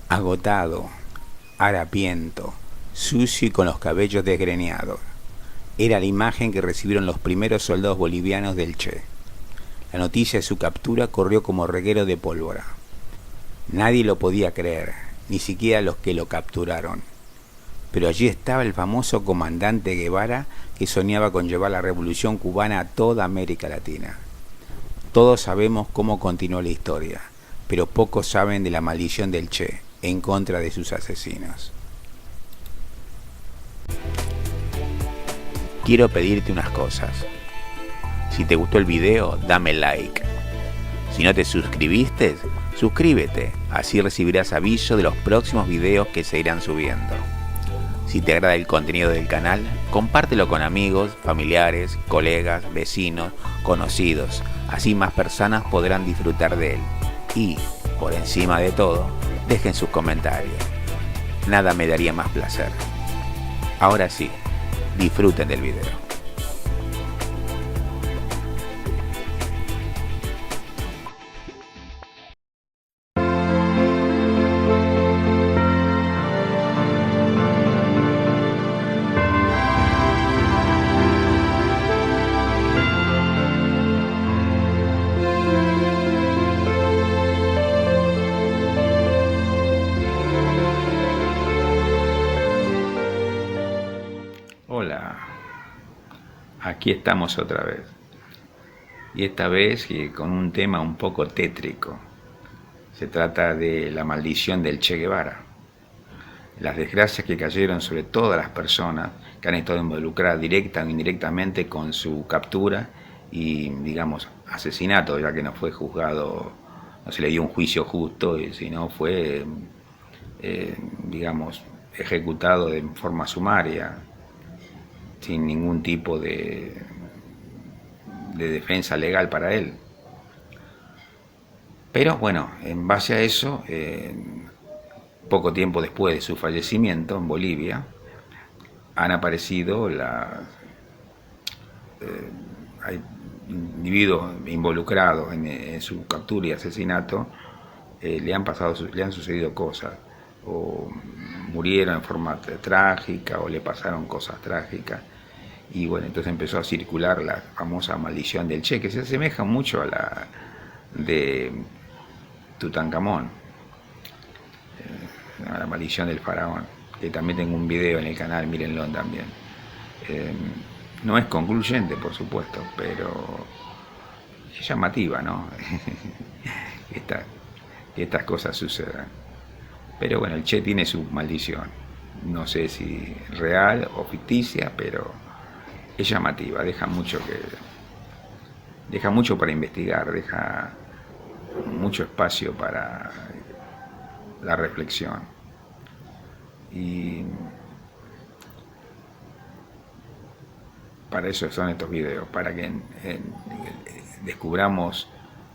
agotado, harapiento, sucio y con los cabellos desgreñados. Era la imagen que recibieron los primeros soldados bolivianos del Che. La noticia de su captura corrió como reguero de pólvora. Nadie lo podía creer, ni siquiera los que lo capturaron. Pero allí estaba el famoso comandante Guevara que soñaba con llevar la revolución cubana a toda América Latina. Todos sabemos cómo continuó la historia, pero pocos saben de la maldición del Che en contra de sus asesinos. Quiero pedirte unas cosas. Si te gustó el video, dame like. Si no te suscribiste, suscríbete, así recibirás aviso de los próximos videos que se irán subiendo. Si te agrada el contenido del canal, compártelo con amigos, familiares, colegas, vecinos, conocidos, así más personas podrán disfrutar de él. Y, por encima de todo, dejen sus comentarios. Nada me daría más placer. Ahora sí, disfruten del video. Hola, aquí estamos otra vez, y esta vez con un tema un poco tétrico. Se trata de la maldición del Che Guevara, las desgracias que cayeron sobre todas las personas que han estado involucradas directa o indirectamente con su captura y, digamos, asesinato, ya que no fue juzgado, no se le dio un juicio justo, sino fue, digamos, ejecutado de forma sumaria, sin ningún tipo de defensa legal para él. Pero bueno, en base a eso, poco tiempo después de su fallecimiento en Bolivia, han aparecido hay individuos involucrados en su captura y asesinato, le han sucedido cosas, o murieron en forma trágica, o le pasaron cosas trágicas, y bueno, entonces empezó a circular la famosa maldición del Che, que se asemeja mucho a la de Tutankamón, a la maldición del faraón, que también tengo un video en el canal, mírenlo también. No es concluyente, por supuesto, pero es llamativa, ¿no? que estas cosas sucedan. Pero bueno, el Che tiene su maldición. No sé si real o ficticia, pero es llamativa, deja mucho para investigar, deja mucho espacio para la reflexión. Y para eso son estos videos, para que descubramos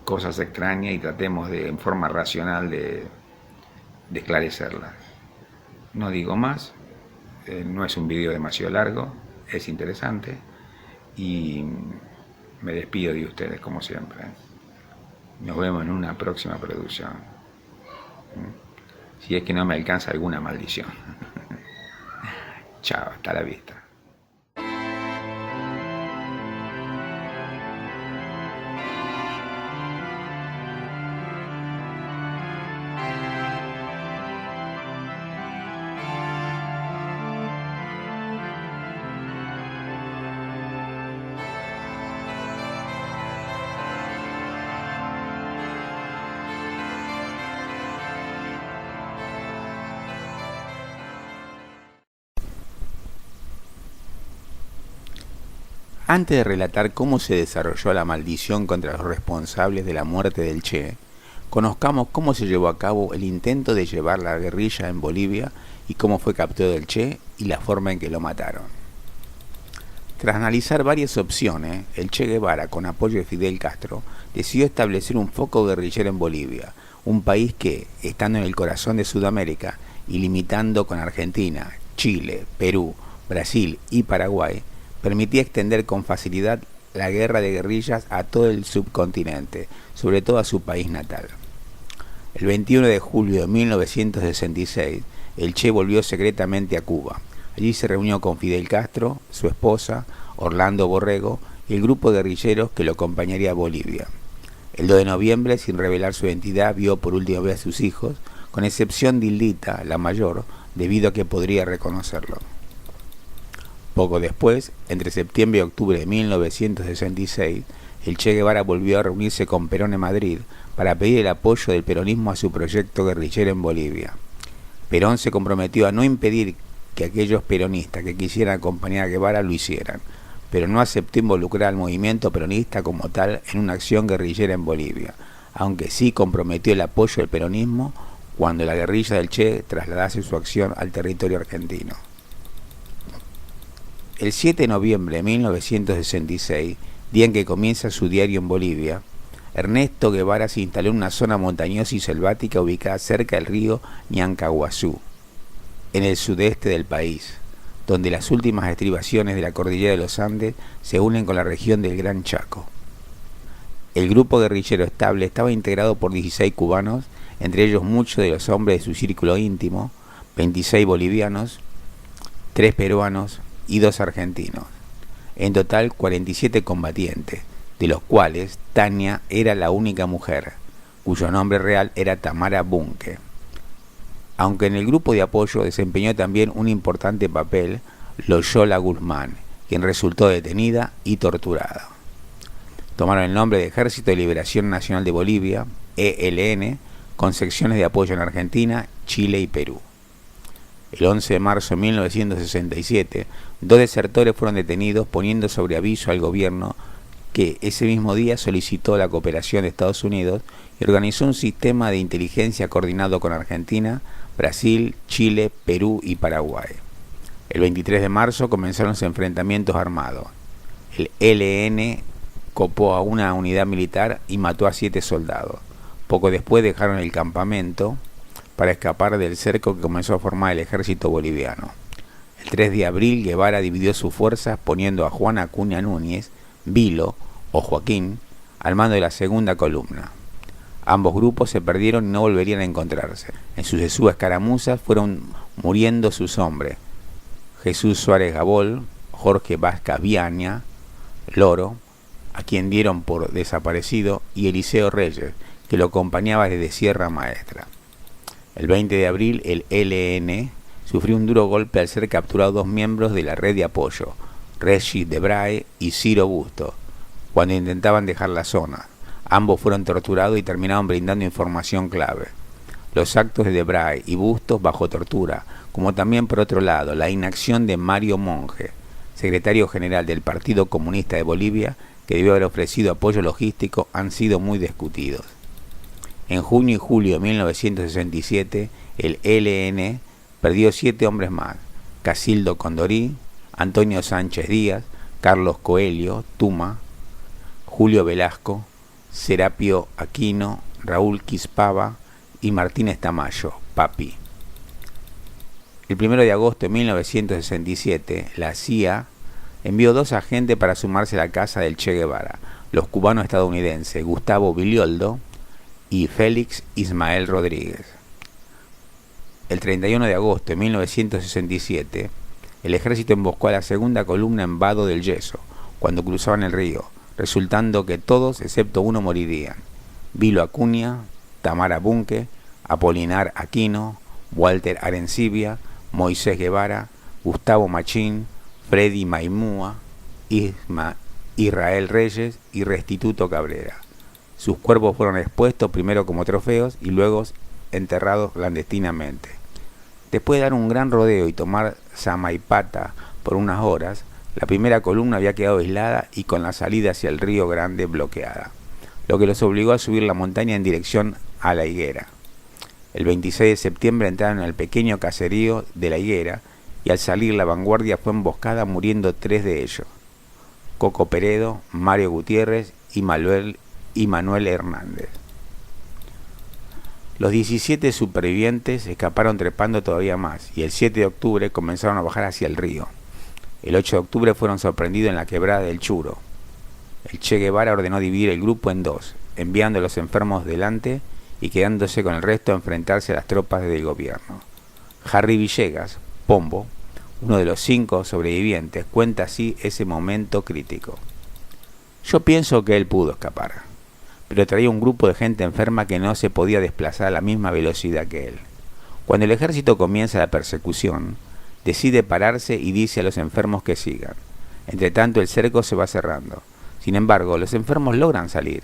cosas extrañas y tratemos en forma racional de esclarecerlas. No digo más, no es un video demasiado largo, es interesante, y me despido de ustedes como siempre. Nos vemos en una próxima producción, si es que no me alcanza alguna maldición. Chao, hasta la vista. Antes de relatar cómo se desarrolló la maldición contra los responsables de la muerte del Che, conozcamos cómo se llevó a cabo el intento de llevar la guerrilla en Bolivia y cómo fue capturado el Che y la forma en que lo mataron. Tras analizar varias opciones, el Che Guevara, con apoyo de Fidel Castro, decidió establecer un foco guerrillero en Bolivia, un país que, estando en el corazón de Sudamérica y limitando con Argentina, Chile, Perú, Brasil y Paraguay, permitía extender con facilidad la guerra de guerrillas a todo el subcontinente, sobre todo a su país natal. El 21 de julio de 1966, el Che volvió secretamente a Cuba. Allí se reunió con Fidel Castro, su esposa, Orlando Borrego y el grupo de guerrilleros que lo acompañaría a Bolivia. El 2 de noviembre, sin revelar su identidad, vio por última vez a sus hijos, con excepción de Hildita, la mayor, debido a que podría reconocerlo. Poco después, entre septiembre y octubre de 1966, el Che Guevara volvió a reunirse con Perón en Madrid para pedir el apoyo del peronismo a su proyecto guerrillero en Bolivia. Perón se comprometió a no impedir que aquellos peronistas que quisieran acompañar a Guevara lo hicieran, pero no aceptó involucrar al movimiento peronista como tal en una acción guerrillera en Bolivia, aunque sí comprometió el apoyo del peronismo cuando la guerrilla del Che trasladase su acción al territorio argentino. El 7 de noviembre de 1966, día en que comienza su diario en Bolivia, Ernesto Guevara se instaló en una zona montañosa y selvática ubicada cerca del río Ñancahuazú, en el sudeste del país, donde las últimas estribaciones de la cordillera de los Andes se unen con la región del Gran Chaco. El grupo guerrillero estable estaba integrado por 16 cubanos, entre ellos muchos de los hombres de su círculo íntimo, 26 bolivianos, 3 peruanos y 2 argentinos. En total 47 combatientes, de los cuales Tania era la única mujer, cuyo nombre real era Tamara Bunke. Aunque en el grupo de apoyo desempeñó también un importante papel Loyola Guzmán, quien resultó detenida y torturada. Tomaron el nombre de Ejército de Liberación Nacional de Bolivia, ELN, con secciones de apoyo en Argentina, Chile y Perú. El 11 de marzo de 1967, 2 desertores fueron detenidos poniendo sobre aviso al gobierno que ese mismo día solicitó la cooperación de Estados Unidos y organizó un sistema de inteligencia coordinado con Argentina, Brasil, Chile, Perú y Paraguay. El 23 de marzo comenzaron los enfrentamientos armados. El ELN copó a una unidad militar y mató a 7 soldados. Poco después dejaron el campamento para escapar del cerco que comenzó a formar el ejército boliviano. El 3 de abril, Guevara dividió sus fuerzas poniendo a Juan Acuña Núñez, Vilo o Joaquín al mando de la segunda columna. Ambos grupos se perdieron y no volverían a encontrarse. En sucesivas escaramuzas fueron muriendo sus hombres: Jesús Suárez Gabol, Jorge Vázquez Viaña, Loro, a quien dieron por desaparecido, y Eliseo Reyes, que lo acompañaba desde Sierra Maestra. El 20 de abril, el ELN sufrió un duro golpe al ser capturados 2 miembros de la red de apoyo, Regis Debray y Ciro Busto, cuando intentaban dejar la zona. Ambos fueron torturados y terminaron brindando información clave. Los actos de Debray y Bustos bajo tortura, como también por otro lado la inacción de Mario Monge, secretario general del Partido Comunista de Bolivia, que debió haber ofrecido apoyo logístico, han sido muy discutidos. En junio y julio de 1967, el ELN perdió 7 hombres más: Casildo Condorí, Antonio Sánchez Díaz, Carlos Coelho, Tuma, Julio Velasco, Serapio Aquino, Raúl Quispava y Martínez Tamayo, Papi. El 1 de agosto de 1967, la CIA envió 2 agentes para sumarse a la casa del Che Guevara, los cubanos estadounidenses Gustavo Villoldo y Félix Ismael Rodríguez. El 31 de agosto de 1967, el ejército emboscó a la segunda columna en Vado del Yeso, cuando cruzaban el río, resultando que todos, excepto uno, morirían: Vilo Acuña, Tamara Bunke, Apolinar Aquino, Walter Arencibia, Moisés Guevara, Gustavo Machín, Freddy Maimúa, Israel Reyes y Restituto Cabrera. Sus cuerpos fueron expuestos primero como trofeos y luego enterrados clandestinamente. Después de dar un gran rodeo y tomar Samaipata por unas horas, la primera columna había quedado aislada y con la salida hacia el Río Grande bloqueada, lo que los obligó a subir la montaña en dirección a La Higuera. El 26 de septiembre entraron al pequeño caserío de La Higuera y al salir la vanguardia fue emboscada, muriendo 3 de ellos: Coco Peredo, Mario Gutiérrez y Manuel Hernández. Los 17 supervivientes escaparon trepando todavía más y el 7 de octubre comenzaron a bajar hacia el río. El 8 de octubre fueron sorprendidos en la quebrada del Churo. El Che Guevara ordenó dividir el grupo en 2, enviando a los enfermos delante y quedándose con el resto a enfrentarse a las tropas del gobierno. Harry Villegas, Pombo, uno de los 5 sobrevivientes, cuenta así ese momento crítico. Yo pienso que él pudo escapar, pero traía un grupo de gente enferma que no se podía desplazar a la misma velocidad que él. Cuando el ejército comienza la persecución, decide pararse y dice a los enfermos que sigan. Entre tanto el cerco se va cerrando. Sin embargo, los enfermos logran salir.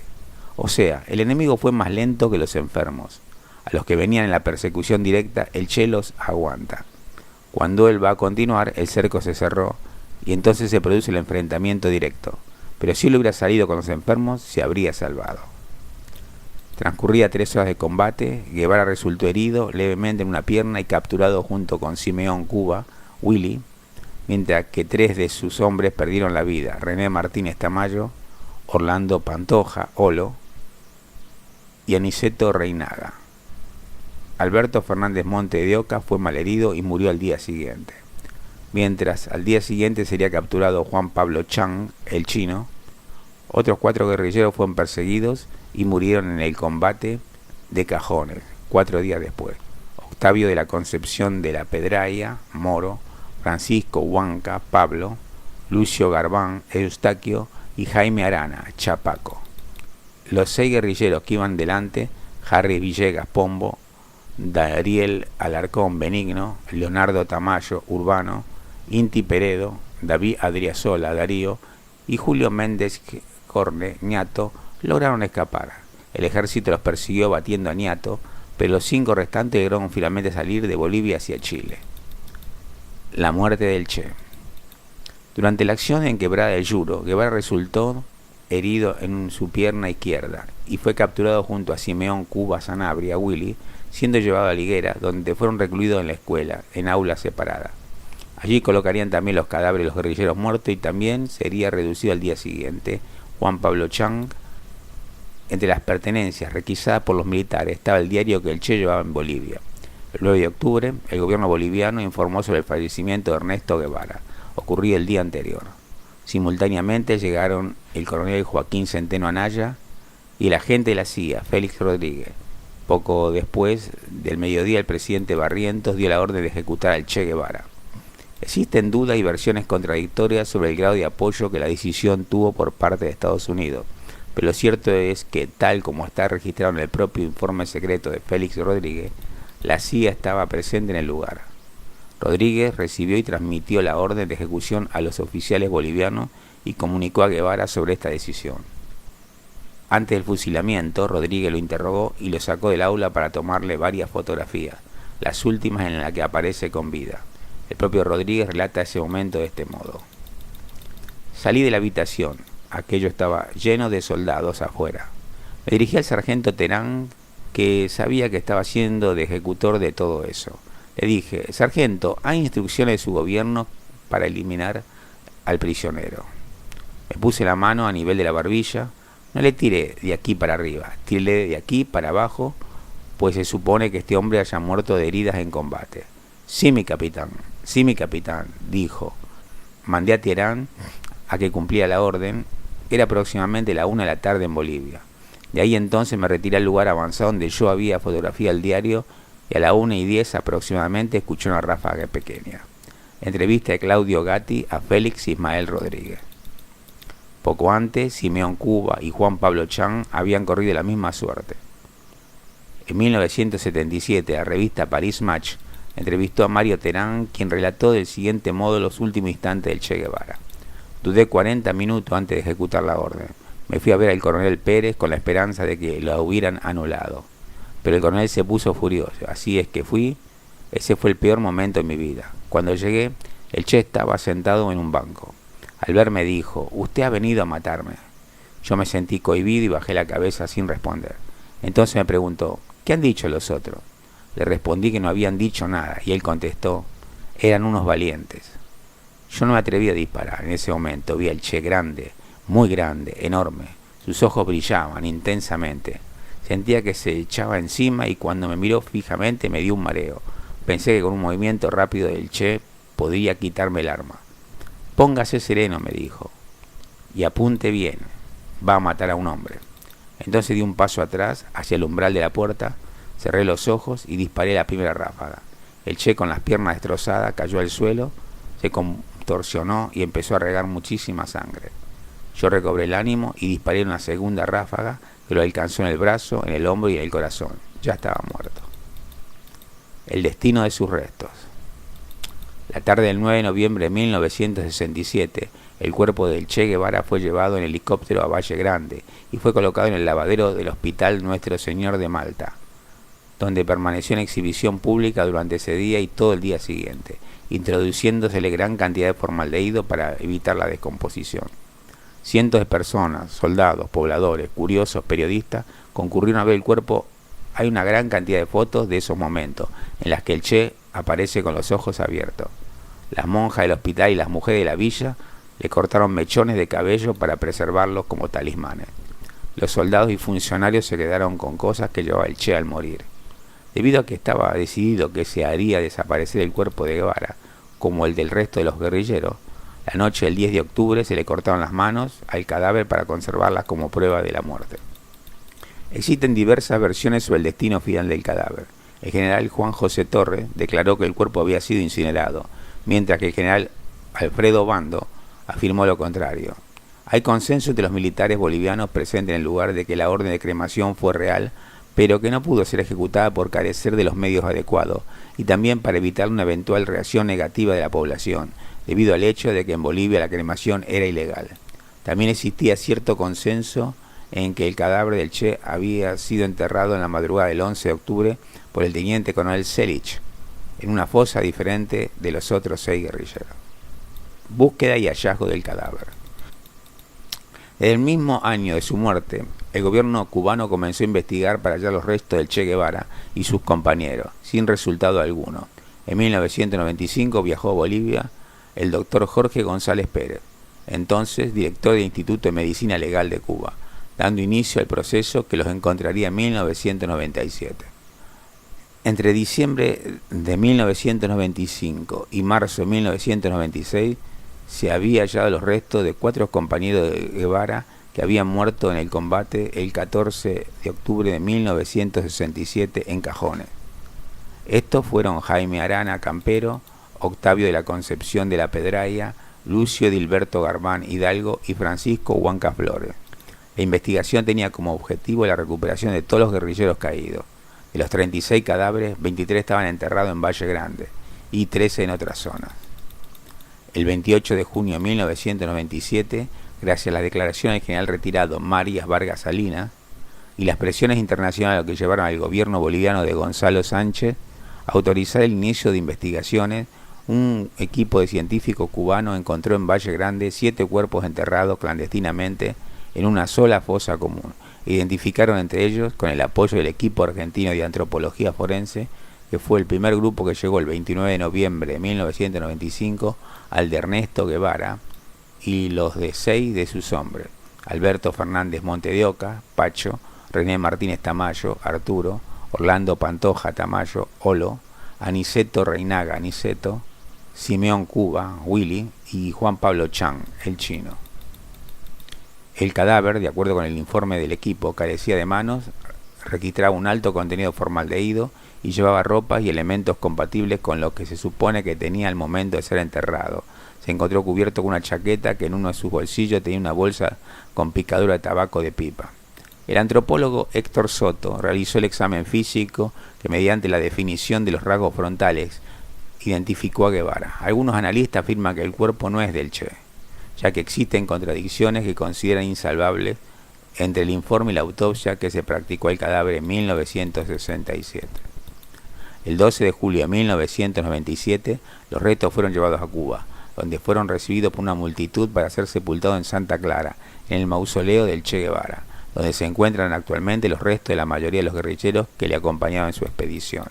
O sea, el enemigo fue más lento que los enfermos. A los que venían en la persecución directa, el Che los aguanta. Cuando él va a continuar, el cerco se cerró y entonces se produce el enfrentamiento directo. Pero si él hubiera salido con los enfermos, se habría salvado. Transcurría 3 horas de combate, Guevara resultó herido levemente en una pierna y capturado junto con Simeón Cuba, Willy, mientras que 3 de sus hombres perdieron la vida: René Martínez Tamayo, Orlando Pantoja, Olo, y Aniceto Reinaga. Alberto Fernández Monte de Oca fue malherido y murió al día siguiente. Mientras al día siguiente sería capturado Juan Pablo Chang, el chino. Otros 4 guerrilleros fueron perseguidos y murieron en el combate de Cajones 4 días después. Octavio de la Concepción de la Pedraya, Moro, Francisco Huanca, Pablo, Lucio Garbán, Eustaquio y Jaime Arana, Chapaco. Los 6 guerrilleros que iban delante: Harry Villegas, Pombo, Dariel Alarcón, Benigno, Leonardo Tamayo, Urbano, Inti Peredo, David Adriasola, Darío y Julio Méndez Corne, Ñato, lograron escapar. El ejército los persiguió batiendo a Ñato, pero los 5 restantes lograron finalmente salir de Bolivia hacia Chile. La muerte del Che. Durante la acción en Quebrada del Yuro, Guevara resultó herido en su pierna izquierda y fue capturado junto a Simeón Cuba Sanabria, Willy, siendo llevado a Liguera, donde fueron recluidos en la escuela, en aulas separadas. Allí colocarían también los cadáveres de los guerrilleros muertos y también sería reducido al día siguiente Juan Pablo Chang. Entre las pertenencias requisadas por los militares estaba el diario que el Che llevaba en Bolivia. El 9 de octubre, el gobierno boliviano informó sobre el fallecimiento de Ernesto Guevara, ocurrido el día anterior. Simultáneamente llegaron el coronel Joaquín Centeno Anaya y el agente de la CIA, Félix Rodríguez. Poco después del mediodía, el presidente Barrientos dio la orden de ejecutar al Che Guevara. Existen dudas y versiones contradictorias sobre el grado de apoyo que la decisión tuvo por parte de Estados Unidos, pero lo cierto es que, tal como está registrado en el propio informe secreto de Félix Rodríguez, la CIA estaba presente en el lugar. Rodríguez recibió y transmitió la orden de ejecución a los oficiales bolivianos y comunicó a Guevara sobre esta decisión. Antes del fusilamiento, Rodríguez lo interrogó y lo sacó del aula para tomarle varias fotografías, las últimas en las que aparece con vida. El propio Rodríguez relata ese momento de este modo: salí de la habitación, aquello estaba lleno de soldados afuera. Me dirigí al sargento Terán, que sabía que estaba siendo de ejecutor de todo eso. Le dije: sargento, ¿hay instrucciones de su gobierno para eliminar al prisionero? Me puse la mano a nivel de la barbilla. No le tiré de aquí para arriba, tiré de aquí para abajo, pues se supone que este hombre haya muerto de heridas en combate. Sí, mi capitán, dijo. Mandé a Terán a que cumpliera la orden. Era aproximadamente la 1 de la tarde en Bolivia. De ahí entonces me retiré al lugar avanzado donde yo había fotografiado el diario y a la 1:10 aproximadamente escuché una ráfaga pequeña. Entrevista de Claudio Gatti a Félix Ismael Rodríguez. Poco antes, Simeón Cuba y Juan Pablo Chang habían corrido la misma suerte. En 1977, la revista Paris Match entrevistó a Mario Terán, quien relató del siguiente modo los últimos instantes del Che Guevara. Dudé 40 minutos antes de ejecutar la orden. Me fui a ver al coronel Pérez con la esperanza de que lo hubieran anulado. Pero el coronel se puso furioso. Así es que fui. Ese fue el peor momento de mi vida. Cuando llegué, el Che estaba sentado en un banco. Al verme dijo: «Usted ha venido a matarme». Yo me sentí cohibido y bajé la cabeza sin responder. Entonces me preguntó: «¿Qué han dicho los otros?». Le respondí que no habían dicho nada y él contestó: «Eran unos valientes». Yo no me atreví a disparar. En ese momento vi al Che grande, muy grande, enorme. Sus ojos brillaban intensamente. Sentía que se echaba encima y cuando me miró fijamente me dio un mareo. Pensé que con un movimiento rápido del Che podría quitarme el arma. «Póngase sereno», me dijo, «y apunte bien. Va a matar a un hombre». Entonces di un paso atrás, hacia el umbral de la puerta, cerré los ojos y disparé la primera ráfaga. El Che, con las piernas destrozadas, cayó al suelo, se contorsionó y empezó a regar muchísima sangre. Yo recobré el ánimo y disparé una segunda ráfaga que lo alcanzó en el brazo, en el hombro y en el corazón. Ya estaba muerto. El destino de sus restos. La tarde del 9 de noviembre de 1967, el cuerpo del Che Guevara fue llevado en helicóptero a Valle Grande y fue colocado en el lavadero del Hospital Nuestro Señor de Malta, donde permaneció en exhibición pública durante ese día y todo el día siguiente, introduciéndosele gran cantidad de formaldehído para evitar la descomposición. Cientos de personas, soldados, pobladores, curiosos, periodistas, concurrieron a ver el cuerpo. Hay una gran cantidad de fotos de esos momentos, en las que el Che aparece con los ojos abiertos. Las monjas del hospital y las mujeres de la villa le cortaron mechones de cabello para preservarlos como talismanes. Los soldados y funcionarios se quedaron con cosas que llevaba el Che al morir. Debido a que estaba decidido que se haría desaparecer el cuerpo de Guevara, como el del resto de los guerrilleros, la noche del 10 de octubre se le cortaron las manos al cadáver para conservarlas como prueba de la muerte. Existen diversas versiones sobre el destino final del cadáver. El general Juan José Torres declaró que el cuerpo había sido incinerado, mientras que el general Alfredo Bando afirmó lo contrario. Hay consenso entre los militares bolivianos presentes en el lugar de que la orden de cremación fue real, pero que no pudo ser ejecutada por carecer de los medios adecuados y también para evitar una eventual reacción negativa de la población, debido al hecho de que en Bolivia la cremación era ilegal. También existía cierto consenso en que el cadáver del Che había sido enterrado en la madrugada del 11 de octubre por el teniente coronel Selich, en una fosa diferente de los otros 6 guerrilleros. Búsqueda y hallazgo del cadáver. Desde el mismo año de su muerte, el gobierno cubano comenzó a investigar para hallar los restos del Che Guevara y sus compañeros, sin resultado alguno. En 1995 viajó a Bolivia el doctor Jorge González Pérez, entonces director del Instituto de Medicina Legal de Cuba, dando inicio al proceso que los encontraría en 1997. Entre diciembre de 1995 y marzo de 1996 se había hallado los restos de 4 compañeros de Guevara que habían muerto en el combate el 14 de octubre de 1967 en Cajones. Estos fueron Jaime Arana Campero, Octavio de la Concepción de la Pedraya, Lucio Dilberto Garbán Hidalgo y Francisco Huanca Flores. La investigación tenía como objetivo la recuperación de todos los guerrilleros caídos. De los 36 cadáveres, 23 estaban enterrados en Valle Grande y 13 en otras zonas. El 28 de junio de 1997, gracias a la declaración del general retirado Marías Vargas Salinas y las presiones internacionales que llevaron al gobierno boliviano de Gonzalo Sánchez a autorizar el inicio de investigaciones, un equipo de científicos cubanos encontró en Valle Grande 7 cuerpos enterrados clandestinamente en una sola fosa común. Identificaron entre ellos, con el apoyo del equipo argentino de antropología forense, que fue el primer grupo que llegó el 29 de noviembre de 1995, al de Ernesto Guevara, y los de 6 de sus hombres: Alberto Fernández Monte de Oca, Pacho; René Martínez Tamayo, Arturo; Orlando Pantoja Tamayo, Olo; Aniceto Reinaga, Aniceto; Simeón Cuba, Willy; y Juan Pablo Chan, el chino. El cadáver, de acuerdo con el informe del equipo, carecía de manos, registraba un alto contenido de formaldehído y llevaba ropas y elementos compatibles con lo que se supone que tenía al momento de ser enterrado. Se encontró cubierto con una chaqueta que en uno de sus bolsillos tenía una bolsa con picadura de tabaco de pipa. El antropólogo Héctor Soto realizó el examen físico que, mediante la definición de los rasgos frontales, identificó a Guevara. Algunos analistas afirman que el cuerpo no es del Che, ya que existen contradicciones que consideran insalvables entre el informe y la autopsia que se practicó al cadáver en 1967. El 12 de julio de 1997, los restos fueron llevados a Cuba, donde fueron recibidos por una multitud para ser sepultados en Santa Clara, en el mausoleo del Che Guevara, donde se encuentran actualmente los restos de la mayoría de los guerrilleros que le acompañaban en su expedición.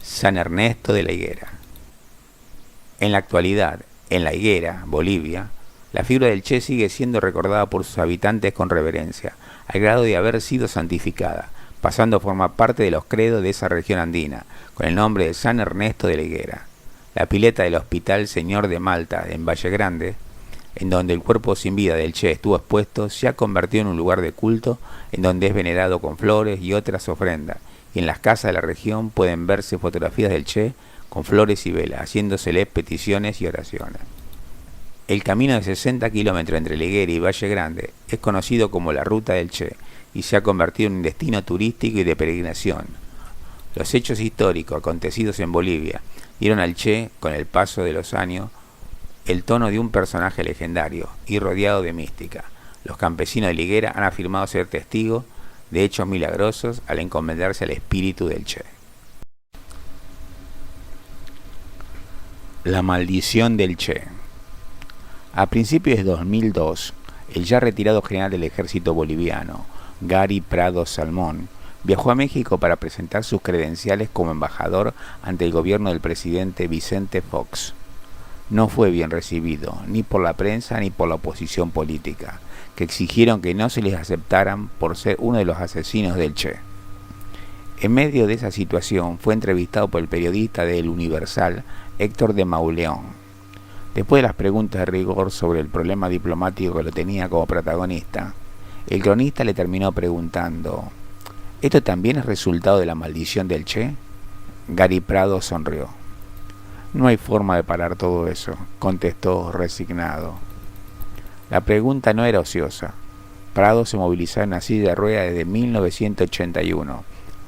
San Ernesto de la Higuera. En la actualidad, en La Higuera, Bolivia, la figura del Che sigue siendo recordada por sus habitantes con reverencia, al grado de haber sido santificada, pasando a formar parte de los credos de esa región andina, con el nombre de San Ernesto de la Higuera. La pileta del Hospital Señor de Malta, en Valle Grande, en donde el cuerpo sin vida del Che estuvo expuesto, se ha convertido en un lugar de culto en donde es venerado con flores y otras ofrendas, y en las casas de la región pueden verse fotografías del Che con flores y velas, haciéndoseles peticiones y oraciones. El camino de 60 kilómetros entre La Higuera y Valle Grande es conocido como la Ruta del Che y se ha convertido en un destino turístico y de peregrinación. Los hechos históricos acontecidos en Bolivia dieron al Che, con el paso de los años, el tono de un personaje legendario y rodeado de mística. Los campesinos de La Higuera han afirmado ser testigos de hechos milagrosos al encomendarse al espíritu del Che. La maldición del Che. A principios de 2002, el ya retirado general del ejército boliviano, Gary Prado Salmón, viajó a México para presentar sus credenciales como embajador ante el gobierno del presidente Vicente Fox. No fue bien recibido, ni por la prensa ni por la oposición política, que exigieron que no se les aceptaran por ser uno de los asesinos del Che. En medio de esa situación fue entrevistado por el periodista de El Universal, Héctor de Mauleón. Después de las preguntas de rigor sobre el problema diplomático que lo tenía como protagonista, el cronista le terminó preguntando: ¿esto también es resultado de la maldición del Che? Gary Prado sonrió. No hay forma de parar todo eso, contestó resignado. La pregunta no era ociosa. Prado se movilizaba en una silla de ruedas desde 1981,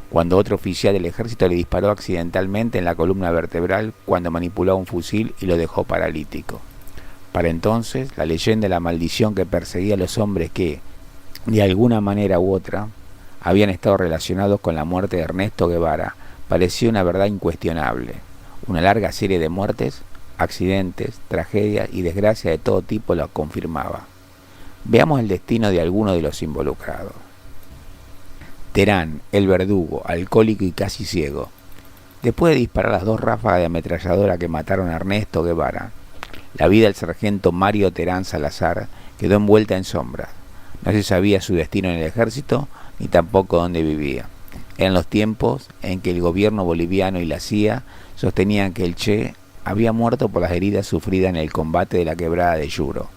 cuando otro oficial del ejército le disparó accidentalmente en la columna vertebral cuando manipulaba un fusil y lo dejó paralítico. Para entonces, la leyenda de la maldición que perseguía a los hombres que, de alguna manera u otra, habían estado relacionados con la muerte de Ernesto Guevara parecía una verdad incuestionable. Una larga serie de muertes, accidentes, tragedias y desgracias de todo tipo lo confirmaba. Veamos el destino de algunos de los involucrados. Terán, el verdugo, alcohólico y casi ciego. Después de disparar las 2 ráfagas de ametralladora que mataron a Ernesto Guevara, la vida del sargento Mario Terán Salazar quedó envuelta en sombras. No se sabía su destino en el ejército, ni tampoco dónde vivía. Eran los tiempos en que el gobierno boliviano y la CIA sostenían que el Che había muerto por las heridas sufridas en el combate de la quebrada de Yuro.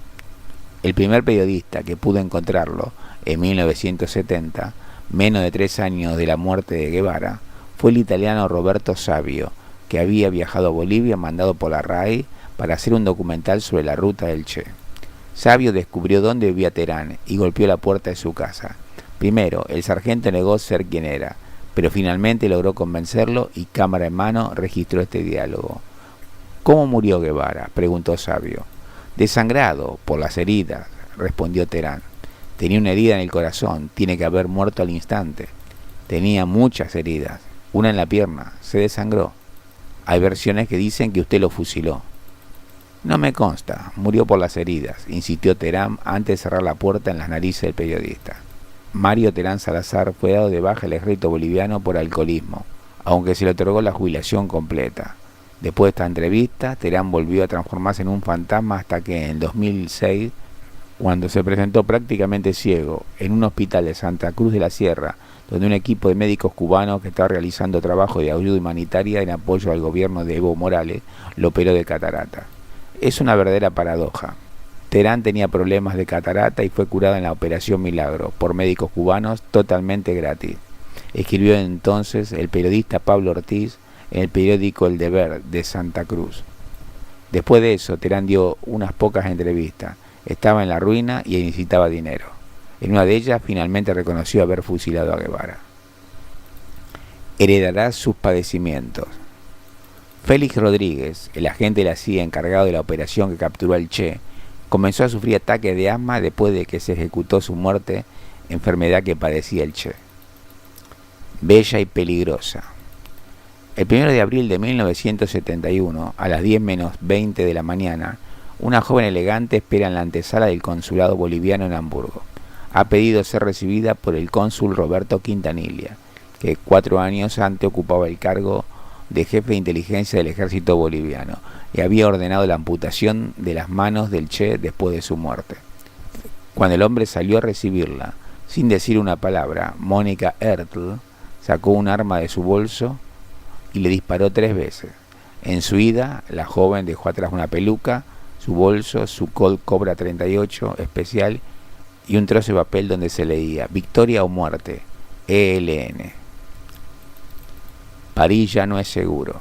El primer periodista que pudo encontrarlo, en 1970, menos de 3 años de la muerte de Guevara, fue el italiano Roberto Savio, que había viajado a Bolivia mandado por la RAI para hacer un documental sobre la ruta del Che. Savio descubrió dónde vivía Terán y golpeó la puerta de su casa. Primero, el sargento negó ser quien era, pero finalmente logró convencerlo y, cámara en mano, registró este diálogo. ¿Cómo murió Guevara?, preguntó Savio. Desangrado, por las heridas, respondió Terán. Tenía una herida en el corazón, tiene que haber muerto al instante. Tenía muchas heridas, una en la pierna, se desangró. Hay versiones que dicen que usted lo fusiló. No me consta, murió por las heridas, insistió Terán antes de cerrar la puerta en las narices del periodista. Mario Terán Salazar fue dado de baja del ejército boliviano por alcoholismo, aunque se le otorgó la jubilación completa. Después de esta entrevista, Terán volvió a transformarse en un fantasma hasta que en 2006, cuando se presentó prácticamente ciego en un hospital de Santa Cruz de la Sierra, donde un equipo de médicos cubanos que estaba realizando trabajo de ayuda humanitaria en apoyo al gobierno de Evo Morales, lo operó de catarata. Es una verdadera paradoja. Terán tenía problemas de catarata y fue curado en la Operación Milagro por médicos cubanos totalmente gratis. Escribió entonces el periodista Pablo Ortiz en el periódico El Deber de Santa Cruz. Después de eso, Terán dio unas pocas entrevistas. Estaba en la ruina y necesitaba dinero. En una de ellas finalmente reconoció haber fusilado a Guevara. Heredará sus padecimientos. Félix Rodríguez, el agente de la CIA encargado de la operación que capturó al Che, comenzó a sufrir ataques de asma después de que se ejecutó su muerte, enfermedad que padecía el Che. Bella y peligrosa. El 1 de abril de 1971, a las 10 menos 20 de la mañana, una joven elegante espera en la antesala del consulado boliviano en Hamburgo. Ha pedido ser recibida por el cónsul Roberto Quintanilla, que 4 años antes ocupaba el cargo de jefe de inteligencia del ejército boliviano y había ordenado la amputación de las manos del Che después de su muerte. Cuando el hombre salió a recibirla, sin decir una palabra, Mónica Ertl sacó un arma de su bolso y le disparó 3 veces. En su ida, la joven dejó atrás una peluca, su bolso, su Colt Cobra 38 especial y un trozo de papel donde se leía: Victoria o muerte, ELN. París ya no es seguro.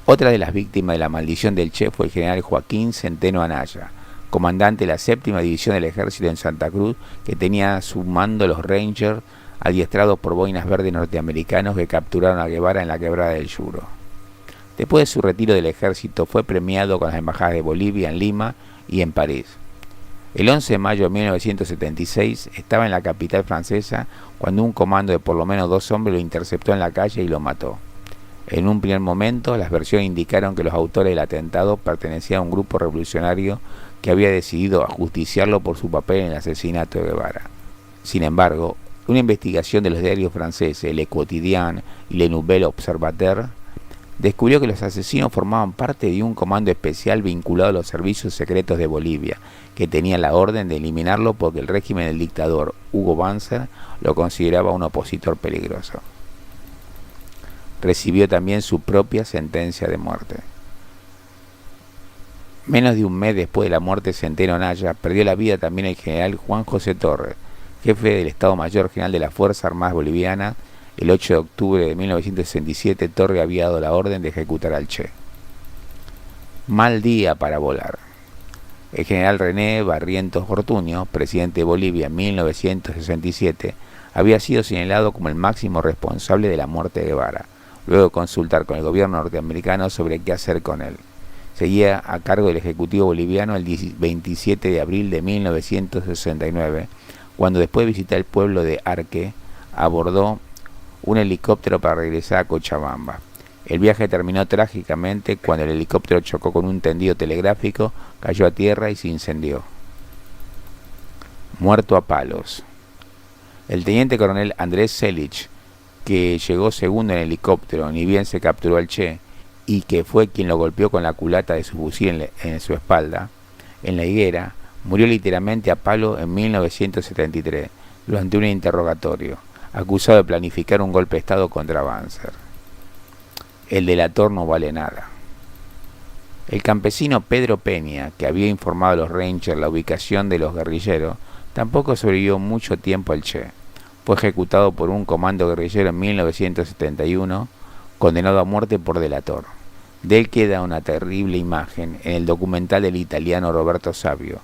Otra de las víctimas de la maldición del Che fue el general Joaquín Centeno Anaya, comandante de la 7ª División del Ejército en Santa Cruz, que tenía a su mando los Rangers, adiestrados por boinas verdes norteamericanos que capturaron a Guevara en la quebrada del Yuro. Después de su retiro del ejército, fue premiado con las embajadas de Bolivia en Lima y en París. El 11 de mayo de 1976 estaba en la capital francesa cuando un comando de por lo menos 2 hombres lo interceptó en la calle y lo mató. En un primer momento, las versiones indicaron que los autores del atentado pertenecían a un grupo revolucionario que había decidido ajusticiarlo por su papel en el asesinato de Guevara. Sin embargo, una investigación de los diarios franceses Le Quotidien y Le Nouvel Observateur descubrió que los asesinos formaban parte de un comando especial vinculado a los servicios secretos de Bolivia, que tenía la orden de eliminarlo porque el régimen del dictador Hugo Banzer lo consideraba un opositor peligroso. Recibió también su propia sentencia de muerte. Menos de un mes después de la muerte de Centeno Anaya, perdió la vida también el general Juan José Torres, jefe del Estado Mayor General de las Fuerzas Armadas Bolivianas. El 8 de octubre de 1967, Torres había dado la orden de ejecutar al Che. Mal día para volar. El general René Barrientos Ortuño, presidente de Bolivia en 1967, había sido señalado como el máximo responsable de la muerte de Guevara, luego de consultar con el gobierno norteamericano sobre qué hacer con él. Seguía a cargo del Ejecutivo boliviano el 27 de abril de 1969, cuando después de visitar el pueblo de Arque, abordó un helicóptero para regresar a Cochabamba. El viaje terminó trágicamente cuando el helicóptero chocó con un tendido telegráfico, cayó a tierra y se incendió. Muerto a palos. El teniente coronel Andrés Selig, que llegó segundo en el helicóptero, ni bien se capturó al Che, y que fue quien lo golpeó con la culata de su fusil en su espalda, en la higuera, murió literalmente a palo en 1973, durante un interrogatorio, acusado de planificar un golpe de Estado contra Banzer. El delator no vale nada. El campesino Pedro Peña, que había informado a los Rangers la ubicación de los guerrilleros, tampoco sobrevivió mucho tiempo al Che. Fue ejecutado por un comando guerrillero en 1971, condenado a muerte por delator. De él queda una terrible imagen en el documental del italiano Roberto Savio.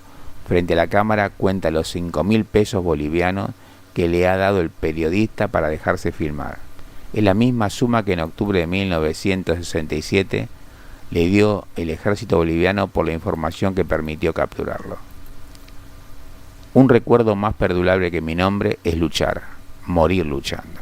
Frente a la cámara cuenta los 5.000 pesos bolivianos que le ha dado el periodista para dejarse filmar. Es la misma suma que en octubre de 1967 le dio el ejército boliviano por la información que permitió capturarlo. Un recuerdo más perdurable que mi nombre es luchar, morir luchando.